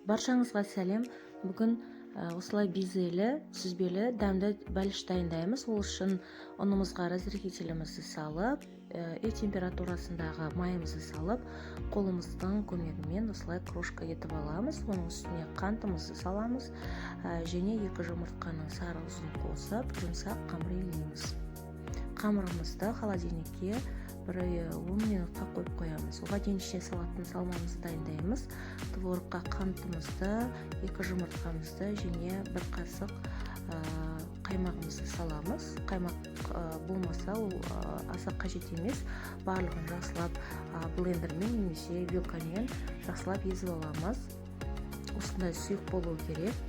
Баршаңызға сәлем. Бүгін осылай безелі, сүзбелі, дәмді бәліш дайындаймыз. Ол үшін ұнымызға разрыхителімізді салып, үй температурасындағы майымызды салып, қолымыздың көмегімен осылай крошка етіп аламыз. Оның үстіне қантымызды саламыз және 2 жұмыртқаның сарыуызын қосып, жұмсақ қамыр илейміз. Қамырымызды холодильникке 10 минутқа қойып қоямыз. Оған дейін ішіне салатын салмамызды дайындаймыз. Творогқа қантымызды, 2 жұмыртқамызды және 1 қасық қаймағымызды саламыз. Қаймақ болмаса, ол аса қажет емес. Барлығын жақсылап блендермен немесе вилкамен жақсылап езіп аламыз. Осындай сұйық болуы керек.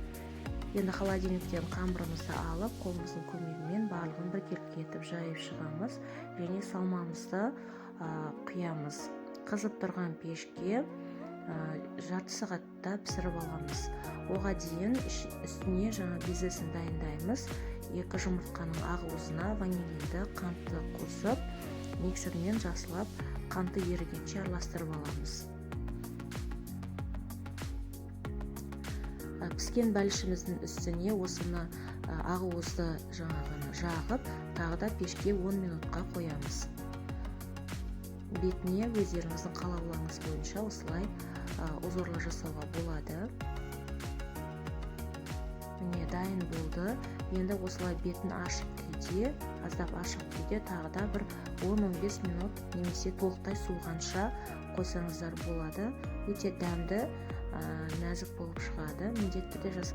Енді холодильниктен қамырымызды алып, қолымыздың көмегімен барлығын біркелкі етіп жайып шығамыз және салмамызды құямыз. Қызып тұрған пешке жарты сағатта пісіріп аламыз. Оған дейін үстіне жаңа безесін дайындаймыз. 2 жұмыртқаның ағуызына ванилинді қантты қосып, миксермен жақсылап қанты ерігенше араластырып аламыз. Піскен бәлішіміздің үстіне осыны ағуызды жағып, тағы да пешке 10 минутқа қоямыз. Бетіне өздеріңіздің қалауларыңыз бойынша осылай узорлар жасауға болады. Міне дайын болды. Енді осылай бетін ашық күйде, аздап ашық күйде тағы да бір 10-15 минут немесе толықтай суығанша қойсаңыздар болады. Өте дәмді, нәзік болып шығады. Міндетті түрде